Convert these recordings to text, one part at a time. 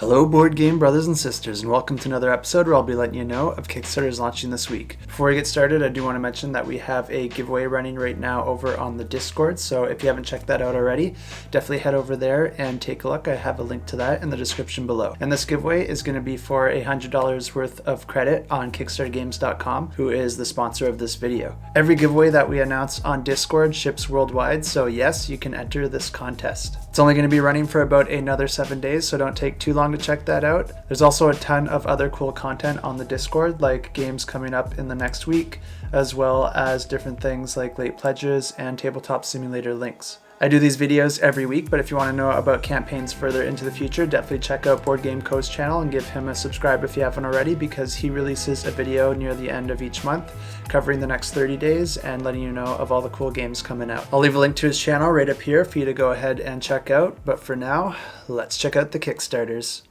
Hello board game brothers and sisters, and welcome to another episode where I'll be letting you know of Kickstarters launching this week. Before we get started, I do want to mention that we have a giveaway running right now over on the Discord, so if you haven't checked that out already, definitely head over there and take a look. I have a link to that in the description below. And this giveaway is going to be for $100 worth of credit on KickstarterGames.com, who is the sponsor of this video. Every giveaway that we announce on Discord ships worldwide, so yes, you can enter this contest. It's only going to be running for about another 7 days, so don't take too long to check that out. There's also a ton of other cool content on the Discord, like games coming up in the next week, as well as different things like late pledges and tabletop simulator links. I do these videos every week, but if you want to know about campaigns further into the future, definitely check out Boardgames' channel and give him a subscribe if you haven't already, because he releases a video near the end of each month covering the next 30 days and letting you know of all the cool games coming out. I'll leave a link to his channel right up here for you to go ahead and check out, but for now, let's check out the Kickstarters.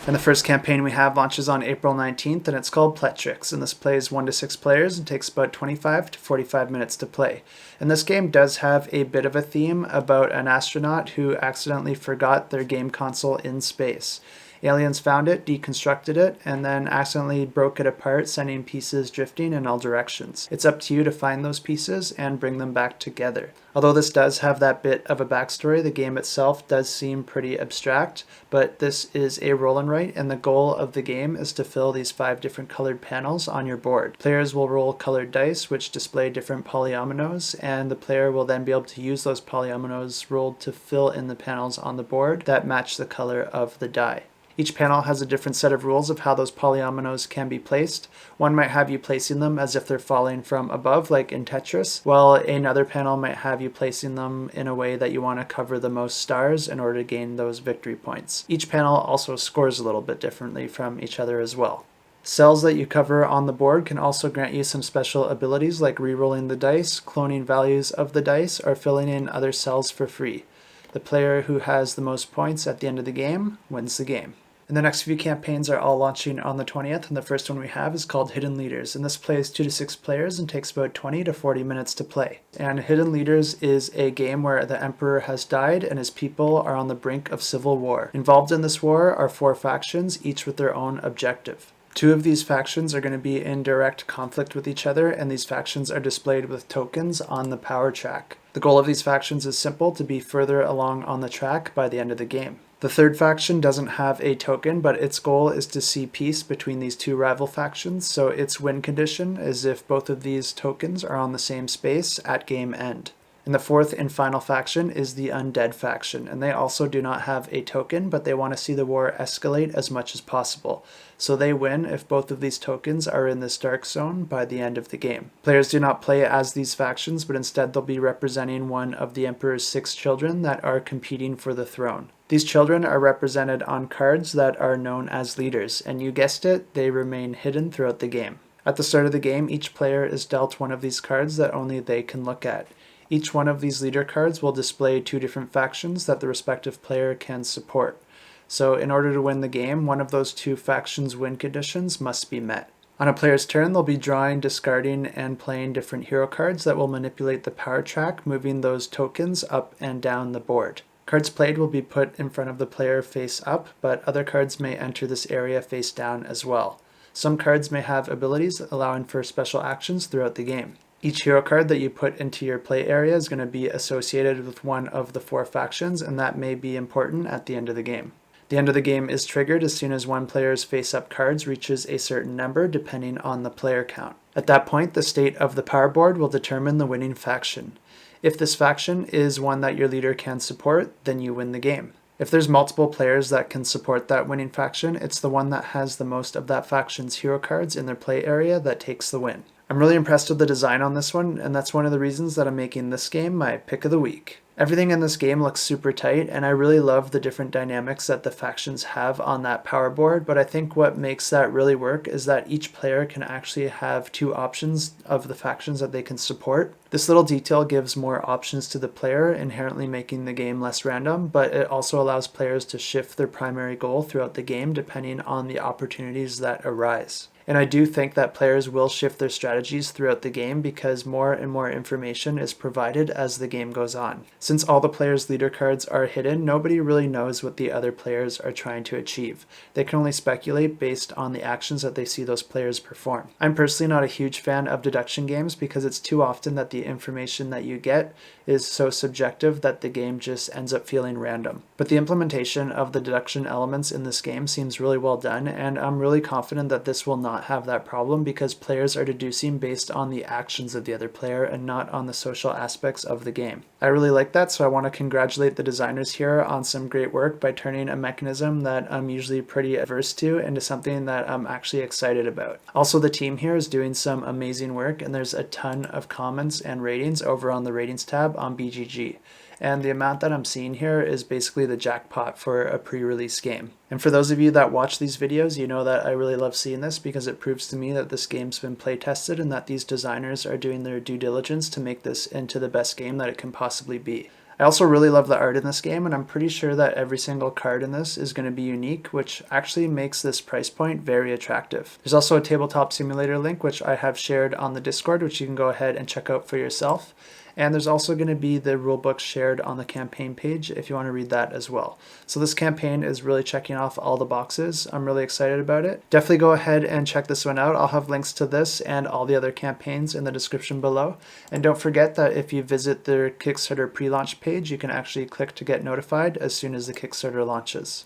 And the first campaign we have launches on April 19th, and it's called Pletrix, and this plays 1 to 6 players and takes about 25 to 45 minutes to play. And this game does have a bit of a theme about an astronaut who accidentally forgot their game console in space. Aliens found it, deconstructed it, and then accidentally broke it apart, sending pieces drifting in all directions. It's up to you to find those pieces and bring them back together. Although this does have that bit of a backstory, the game itself does seem pretty abstract, but this is a roll and write, and the goal of the game is to fill these 5 different colored panels on your board. Players will roll colored dice, which display different polyominoes, and the player will then be able to use those polyominoes rolled to fill in the panels on the board that match the color of the die. Each panel has a different set of rules of how those polyominoes can be placed. One might have you placing them as if they're falling from above, like in Tetris, while another panel might have you placing them in a way that you want to cover the most stars in order to gain those victory points. Each panel also scores a little bit differently from each other as well. Cells that you cover on the board can also grant you some special abilities like re-rolling the dice, cloning values of the dice, or filling in other cells for free. The player who has the most points at the end of the game wins the game. And the next few campaigns are all launching on the 20th, and the first one we have is called Hidden Leaders, and this plays 2 to 6 players and takes about 20 to 40 minutes to play. And Hidden Leaders is a game where the emperor has died and his people are on the brink of civil war. Involved in this war are 4 factions, each with their own objective. 2 of these factions are going to be in direct conflict with each other, and these factions are displayed with tokens on the power track. The goal of these factions is simple: to be further along on the track by the end of the game. The 3rd faction doesn't have a token, but its goal is to see peace between these 2 rival factions, so its win condition is if both of these tokens are on the same space at game end. And the 4th and final faction is the Undead faction, and they also do not have a token, but they want to see the war escalate as much as possible. So they win if both of these tokens are in this dark zone by the end of the game. Players do not play as these factions, but instead they'll be representing one of the Emperor's 6 children that are competing for the throne. These children are represented on cards that are known as leaders, and you guessed it, they remain hidden throughout the game. At the start of the game, each player is dealt one of these cards that only they can look at. Each one of these leader cards will display 2 different factions that the respective player can support. So in order to win the game, one of those 2 factions' win conditions must be met. On a player's turn, they'll be drawing, discarding, and playing different hero cards that will manipulate the power track, moving those tokens up and down the board. Cards played will be put in front of the player face up, but other cards may enter this area face down as well. Some cards may have abilities allowing for special actions throughout the game. Each hero card that you put into your play area is going to be associated with one of the 4 factions, and that may be important at the end of the game. The end of the game is triggered as soon as one player's face-up cards reaches a certain number, depending on the player count. At that point, the state of the power board will determine the winning faction. If this faction is one that your leader can support, then you win the game. If there's multiple players that can support that winning faction, it's the one that has the most of that faction's hero cards in their play area that takes the win. I'm really impressed with the design on this one, and that's one of the reasons that I'm making this game my pick of the week. Everything in this game looks super tight, and I really love the different dynamics that the factions have on that power board, but I think what makes that really work is that each player can actually have 2 options of the factions that they can support. This little detail gives more options to the player, inherently making the game less random, but it also allows players to shift their primary goal throughout the game depending on the opportunities that arise. And I do think that players will shift their strategies throughout the game because more and more information is provided as the game goes on. Since all the players' leader cards are hidden, nobody really knows what the other players are trying to achieve. They can only speculate based on the actions that they see those players perform. I'm personally not a huge fan of deduction games because it's too often that the information that you get is so subjective that the game just ends up feeling random. But the implementation of the deduction elements in this game seems really well done, and I'm really confident that this will not have that problem because players are deducing based on the actions of the other player and not on the social aspects of the game. I really like that, so I want to congratulate the designers here on some great work by turning a mechanism that I'm usually pretty averse to into something that I'm actually excited about. Also, the team here is doing some amazing work, and there's a ton of comments and ratings over on the ratings tab on BGG. And the amount that I'm seeing here is basically the jackpot for a pre-release game. And for those of you that watch these videos, you know that I really love seeing this because it proves to me that this game's been play tested and that these designers are doing their due diligence to make this into the best game that it can possibly be. I also really love the art in this game, and I'm pretty sure that every single card in this is going to be unique, which actually makes this price point very attractive. There's also a tabletop simulator link, which I have shared on the Discord, which you can go ahead and check out for yourself. And there's also going to be the rulebook shared on the campaign page if you want to read that as well. So this campaign is really checking off all the boxes. I'm really excited about it. Definitely go ahead and check this one out. I'll have links to this and all the other campaigns in the description below. And don't forget that if you visit their Kickstarter pre-launch page, you can actually click to get notified as soon as the Kickstarter launches.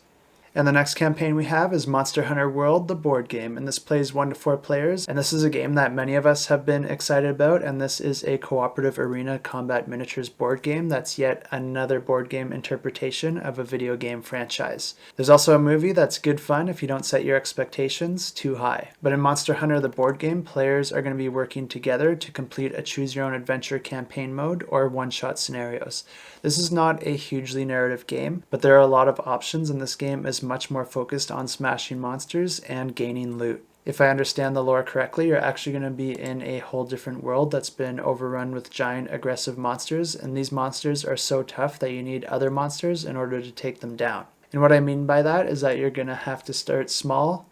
And the next campaign we have is Monster Hunter World, the board game, and this plays 1 to 4 players, and this is a game that many of us have been excited about, and this is a cooperative arena combat miniatures board game that's yet another board game interpretation of a video game franchise. There's also a movie that's good fun if you don't set your expectations too high. But in Monster Hunter, the board game, players are going to be working together to complete a choose-your-own-adventure campaign mode or one-shot scenarios. This is not a hugely narrative game, but there are a lot of options, and this game is much more focused on smashing monsters and gaining loot. If I understand the lore correctly, you're actually going to be in a whole different world that's been overrun with giant aggressive monsters, and these monsters are so tough that you need other monsters in order to take them down. And what I mean by that is that you're going to have to start small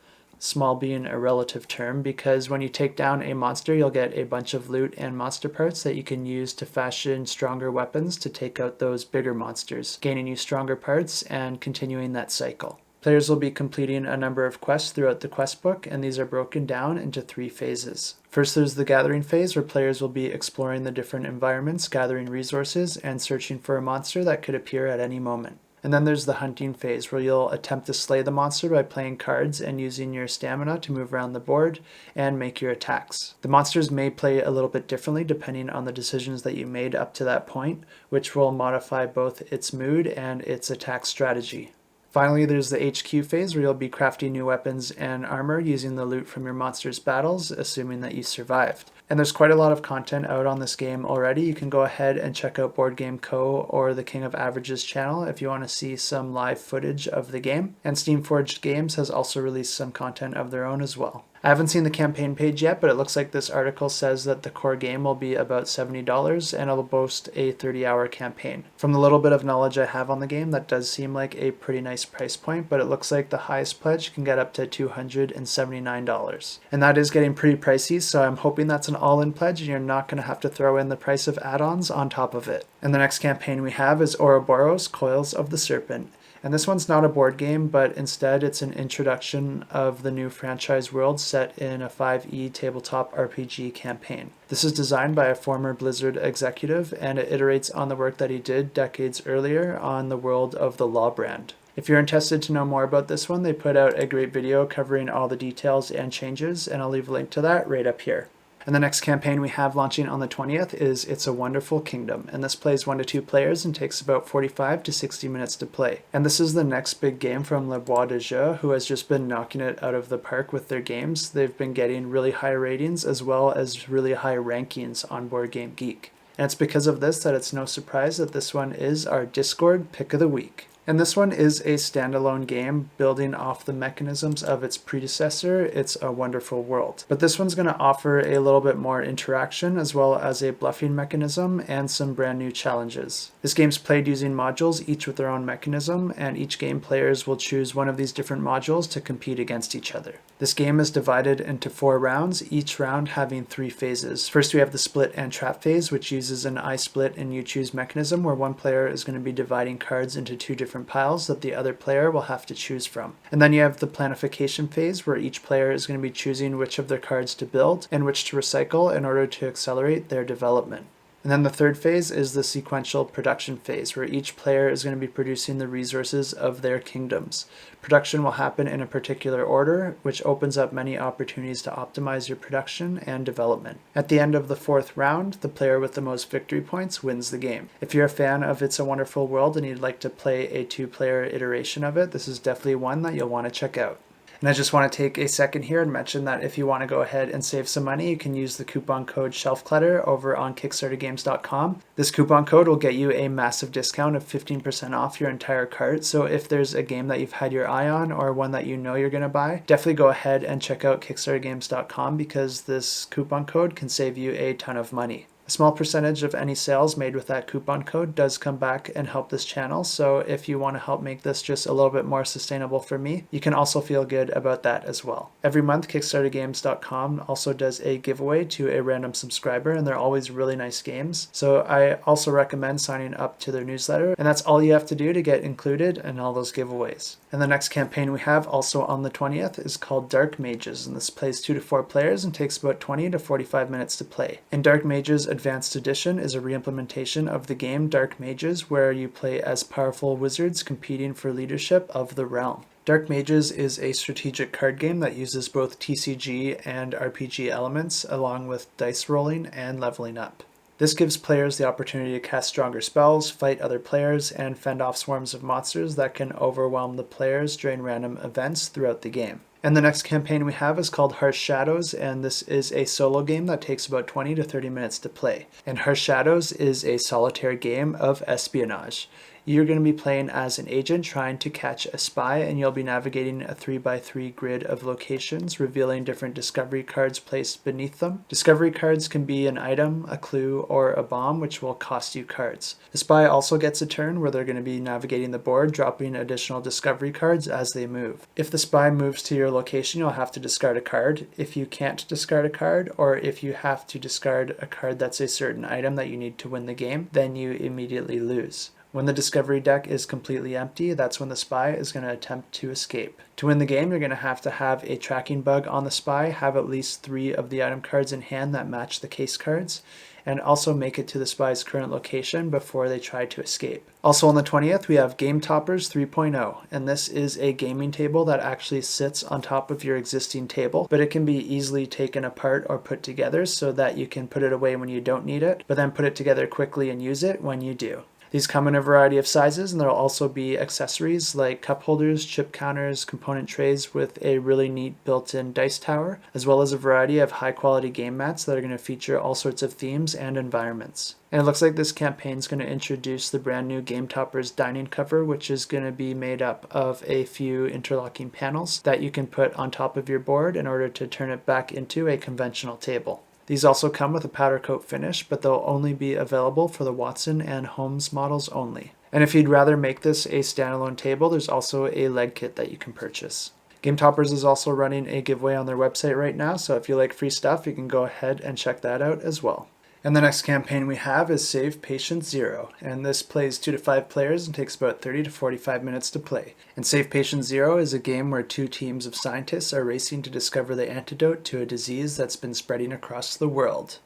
being a relative term, because when you take down a monster, you'll get a bunch of loot and monster parts that you can use to fashion stronger weapons to take out those bigger monsters, gaining you stronger parts and continuing that cycle. Players will be completing a number of quests throughout the quest book, and these are broken down into 3 phases. First, there's the gathering phase, where players will be exploring the different environments, gathering resources, and searching for a monster that could appear at any moment. And then there's the hunting phase, where you'll attempt to slay the monster by playing cards and using your stamina to move around the board and make your attacks. The monsters may play a little bit differently depending on the decisions that you made up to that point, which will modify both its mood and its attack strategy. Finally, there's the HQ phase, where you'll be crafting new weapons and armor using the loot from your monster's battles, assuming that you survived. And there's quite a lot of content out on this game already. You can go ahead and check out Board Game Co. or the King of Averages channel if you want to see some live footage of the game. And Steamforged Games has also released some content of their own as well. I haven't seen the campaign page yet, but it looks like this article says that the core game will be about $70 and it'll boast a 30-hour campaign. From the little bit of knowledge I have on the game, that does seem like a pretty nice price point, but it looks like the highest pledge can get up to $279. And that is getting pretty pricey, so I'm hoping that's an all-in pledge and you're not going to have to throw in the price of add-ons on top of it. And the next campaign we have is Auroboros, Coils of the Serpent. And this one's not a board game, but instead it's an introduction of the new franchise world set in a 5e tabletop RPG campaign. This is designed by a former Blizzard executive, and it iterates on the work that he did decades earlier on the world of the Law brand. If you're interested to know more about this one, they put out a great video covering all the details and changes, and I'll leave a link to that right up here. And the next campaign we have launching on the 20th is It's a Wonderful Kingdom, and this plays 1 to 2 players and takes about 45 to 60 minutes to play. And this is the next big game from Le Bois de Jeu, who has just been knocking it out of the park with their games. They've been getting really high ratings as well as really high rankings on Board Game Geek. And it's because of this that it's no surprise that this one is our Discord Pick of the Week. And this one is a standalone game building off the mechanisms of its predecessor, It's a Wonderful World. But this one's going to offer a little bit more interaction as well as a bluffing mechanism and some brand new challenges. This game's played using modules, each with their own mechanism, and each game players will choose one of these different modules to compete against each other. This game is divided into 4 rounds, each round having 3 phases. First we have the split and trap phase, which uses an I split and you choose mechanism where one player is going to be dividing cards into 2 different piles that the other player will have to choose from. And then you have the planification phase where each player is going to be choosing which of their cards to build and which to recycle in order to accelerate their development. And then the third phase is the sequential production phase, where each player is going to be producing the resources of their kingdoms. Production will happen in a particular order, which opens up many opportunities to optimize your production and development. At the end of the 4th round, the player with the most victory points wins the game. If you're a fan of It's a Wonderful World and you'd like to play a 2-player iteration of it, this is definitely one that you'll want to check out. And I just want to take a second here and mention that if you want to go ahead and save some money, you can use the coupon code ShelfClutter over on KickstarterGames.com. This coupon code will get you a massive discount of 15% off your entire cart. So if there's a game that you've had your eye on or one that you know you're going to buy, definitely go ahead and check out KickstarterGames.com because this coupon code can save you a ton of money. A small percentage of any sales made with that coupon code does come back and help this channel, so if you want to help make this just a little bit more sustainable for me, you can also feel good about that as well. Every month, KickstarterGames.com also does a giveaway to a random subscriber, and they're always really nice games, so I also recommend signing up to their newsletter, and that's all you have to do to get included in all those giveaways. And the next campaign we have, also on the 20th, is called Dark Mages, and this plays 2 to 4 players and takes about 20 to 45 minutes to play. In Dark Mages Advanced Edition is a reimplementation of the game Dark Mages, where you play as powerful wizards competing for leadership of the realm. Dark Mages is a strategic card game that uses both TCG and RPG elements, along with dice rolling and leveling up. This gives players the opportunity to cast stronger spells, fight other players, and fend off swarms of monsters that can overwhelm the players during random events throughout the game. And the next campaign we have is called Harsh Shadows, and this is a solo game that takes about 20 to 30 minutes to play. And Harsh Shadows is a solitaire game of espionage. You're going to be playing as an agent trying to catch a spy, and you'll be navigating a 3x3 grid of locations, revealing different discovery cards placed beneath them. Discovery cards can be an item, a clue, or a bomb, which will cost you cards. The spy also gets a turn where they're going to be navigating the board, dropping additional discovery cards as they move. If the spy moves to your location, you'll have to discard a card. If you can't discard a card, or if you have to discard a card that's a certain item that you need to win the game, then you immediately lose. When the discovery deck is completely empty, that's when the spy is going to attempt to escape. To win the game, you're going to have a tracking bug on the spy, have at least 3 of the item cards in hand that match the case cards, and also make it to the spy's current location before they try to escape. Also on the 20th, we have Gametoppers 3.0, and this is a gaming table that actually sits on top of your existing table, but it can be easily taken apart or put together so that you can put it away when you don't need it, but then put it together quickly and use it when you do. These come in a variety of sizes, and there will also be accessories like cup holders, chip counters, component trays with a really neat built-in dice tower, as well as a variety of high-quality game mats that are going to feature all sorts of themes and environments. And it looks like this campaign is going to introduce the brand new Gametoppers dining cover, which is going to be made up of a few interlocking panels that you can put on top of your board in order to turn it back into a conventional table. These also come with a powder coat finish, but they'll only be available for the Watson and Holmes models only. And if you'd rather make this a standalone table, there's also a leg kit that you can purchase. Gametoppers is also running a giveaway on their website right now, so if you like free stuff, you can go ahead and check that out as well. And the next campaign we have is Save Patient Zero, and this plays 2 to 5 players and takes about 30 to 45 minutes to play. And Save Patient Zero is a game where 2 teams of scientists are racing to discover the antidote to a disease that's been spreading across the world.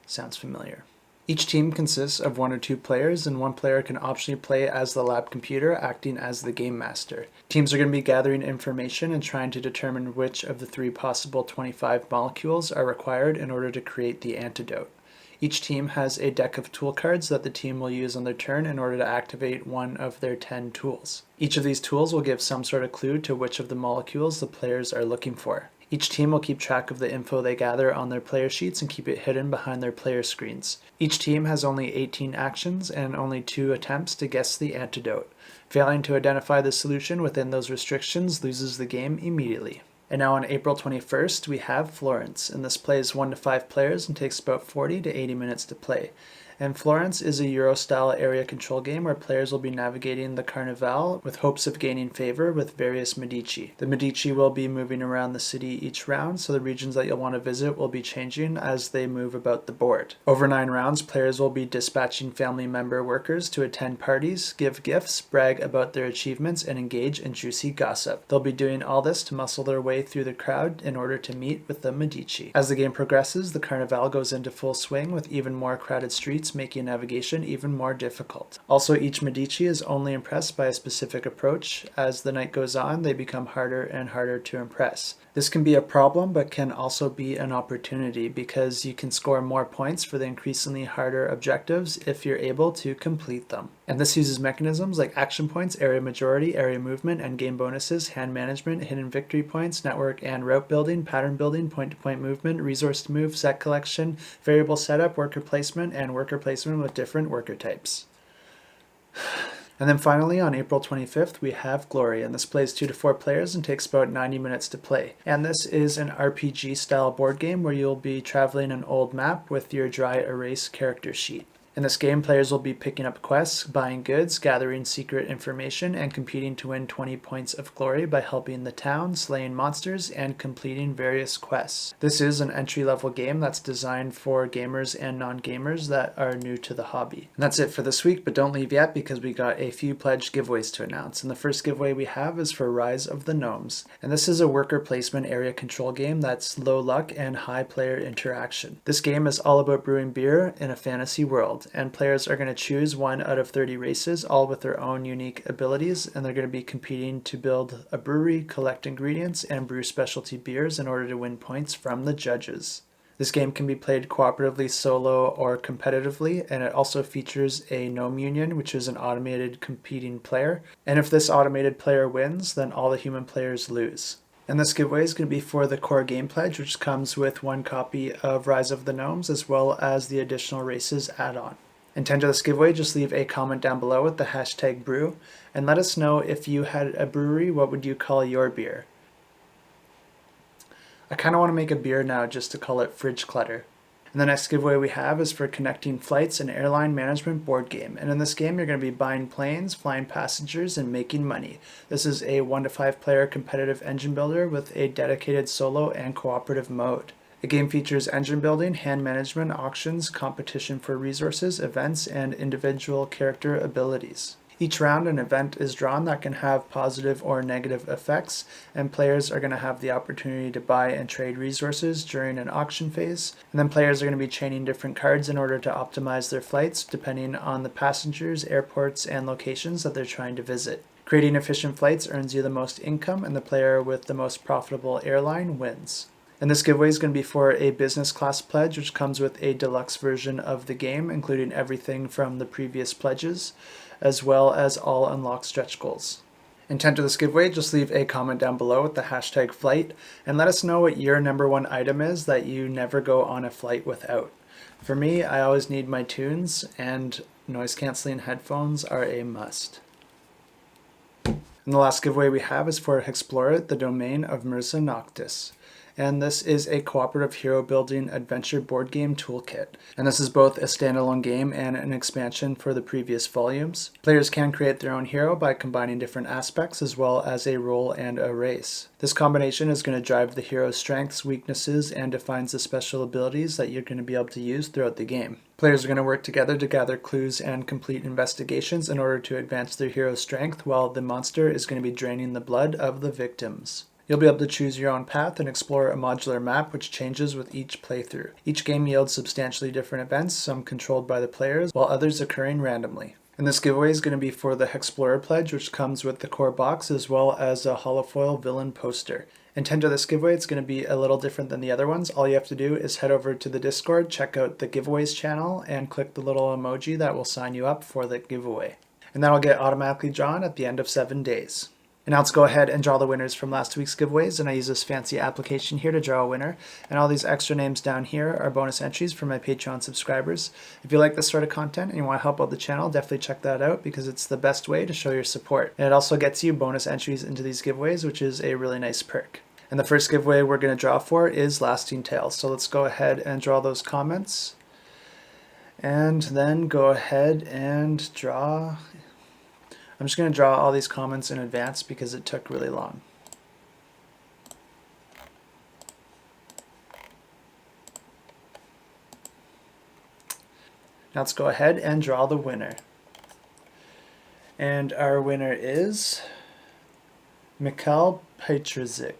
Sounds familiar. Each team consists of 1 or 2 players, and one player can optionally play as the lab computer, acting as the game master. Teams are going to be gathering information and trying to determine which of the 3 possible 25 molecules are required in order to create the antidote. Each team has a deck of tool cards that the team will use on their turn in order to activate one of their 10 tools. Each of these tools will give some sort of clue to which of the molecules the players are looking for. Each team will keep track of the info they gather on their player sheets and keep it hidden behind their player screens. Each team has only 18 actions and only 2 attempts to guess the antidote. Failing to identify the solution within those restrictions loses the game immediately. And now on April 21st, we have Florence, and this plays 1 to 5 players and takes about 40 to 80 minutes to play. And Florence is a Euro-style area control game where players will be navigating the Carnival with hopes of gaining favor with various Medici. The Medici will be moving around the city each round, so the regions that you'll want to visit will be changing as they move about the board. Over 9 rounds, players will be dispatching family member workers to attend parties, give gifts, brag about their achievements, and engage in juicy gossip. They'll be doing all this to muscle their way through the crowd in order to meet with the Medici. As the game progresses, the Carnival goes into full swing with even more crowded streets, making navigation even more difficult. Also, each Medici is only impressed by a specific approach. As the night goes on, they become harder and harder to impress. This can be a problem, but can also be an opportunity because you can score more points for the increasingly harder objectives if you're able to complete them. And this uses mechanisms like action points, area majority, area movement, and game bonuses, hand management, hidden victory points, network and route building, pattern building, point-to-point movement, resource to move, set collection, variable setup, worker placement, and worker placement with different worker types. And then finally, on April 25th, we have Glory, and this plays 2 to 4 players and takes about 90 minutes to play. And this is an RPG-style board game where you'll be traveling an old map with your dry erase character sheet. In this game, players will be picking up quests, buying goods, gathering secret information, and competing to win 20 points of glory by helping the town, slaying monsters, and completing various quests. This is an entry-level game that's designed for gamers and non-gamers that are new to the hobby. And that's it for this week, but don't leave yet because we got a few pledged giveaways to announce. And the first giveaway we have is for Rise of the Gnomes. And this is a worker placement area control game that's low luck and high player interaction. This game is all about brewing beer in a fantasy world. And players are going to choose 1 out of 30 races, all with their own unique abilities, and they're going to be competing to build a brewery, collect ingredients, and brew specialty beers in order to win points from the judges. This game can be played cooperatively, solo, or competitively, and it also features a gnome union, which is an automated competing player. And if this automated player wins, then all the human players lose. And this giveaway is going to be for the core game pledge, which comes with 1 copy of Rise of the Gnomes, as well as the additional races add-on. And to enter this giveaway, just leave a comment down below with the hashtag brew, and let us know if you had a brewery, what would you call your beer? I kind of want to make a beer now just to call it Fridge Clutter. And the next giveaway we have is for Connecting Flights, an airline management board game. And in this game, you're going to be buying planes, flying passengers, and making money. This is a 1 to 5 player competitive engine builder with a dedicated solo and cooperative mode. The game features engine building, hand management, auctions, competition for resources, events, and individual character abilities. Each round an event is drawn that can have positive or negative effects, and players are going to have the opportunity to buy and trade resources during an auction phase. And then players are going to be chaining different cards in order to optimize their flights depending on the passengers, airports, and locations that they're trying to visit. Creating efficient flights earns you the most income, and the player with the most profitable airline wins. And this giveaway is going to be for a business class pledge, which comes with a deluxe version of the game, including everything from the previous pledges, as well as all unlocked stretch goals. And to enter this giveaway, just leave a comment down below with the hashtag flight, and let us know what your #1 item is that you never go on a flight without. For me, I always need my tunes, and noise-canceling headphones are a must. And the last giveaway we have is for HEXplore, the domain of Mirza Noctis. And this is a cooperative hero building adventure board game toolkit. And this is both a standalone game and an expansion for the previous volumes. Players can create their own hero by combining different aspects as well as a role and a race. This combination is going to drive the hero's strengths, weaknesses, and defines the special abilities that you're going to be able to use throughout the game. Players are going to work together to gather clues and complete investigations in order to advance their hero's strength, while the monster is going to be draining the blood of the victims. You'll be able to choose your own path and explore a modular map which changes with each playthrough. Each game yields substantially different events, some controlled by the players, while others occurring randomly. And this giveaway is going to be for the HEXplore pledge, which comes with the core box as well as a holofoil villain poster. And to enter this giveaway, it's going to be a little different than the other ones. All you have to do is head over to the Discord, check out the giveaways channel, and click the little emoji that will sign you up for the giveaway. And that'll get automatically drawn at the end of 7 days. And now let's go ahead and draw the winners from last week's giveaways, and I use this fancy application here to draw a winner. And all these extra names down here are bonus entries for my Patreon subscribers. If you like this sort of content and you want to help out the channel, definitely check that out because it's the best way to show your support. And it also gets you bonus entries into these giveaways, which is a really nice perk. And the first giveaway we're going to draw for is Lasting Tales. So let's go ahead and draw those comments. And then go ahead and draw. I'm just going to draw all these comments in advance because it took really long. Now let's go ahead and draw the winner. And our winner is Mikhail Pletrix.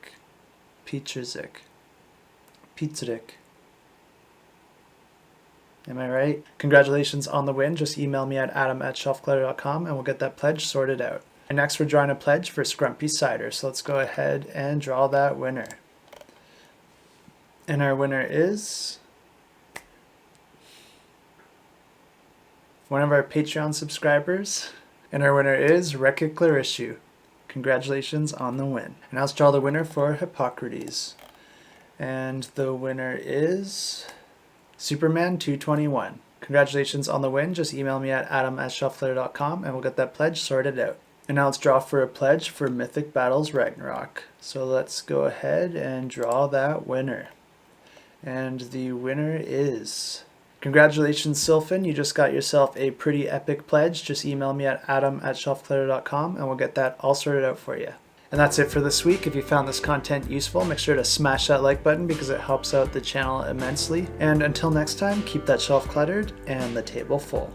Am I right? Congratulations on the win. Just email me at adam@shelfclutter.com and we'll get that pledge sorted out. And next we're drawing a pledge for Scrumpy Cider. So let's go ahead and draw that winner. And our winner is one of our Patreon subscribers. And our winner is Reciclarishu. Congratulations on the win. And now let's draw the winner for Hippocrates. And the winner is Superman 221. Congratulations on the win. Just email me at adam@shelfclutter.com and we'll get that pledge sorted out. And now let's draw for a pledge for Mythic Battles Ragnarok. So let's go ahead and draw that winner. And the winner is... Congratulations, Sylphin. You just got yourself a pretty epic pledge. Just email me at adam@shelfclutter.com and we'll get that all sorted out for you. And that's it for this week. If you found this content useful, make sure to smash that like button because it helps out the channel immensely. And until next time, keep that shelf cluttered and the table full.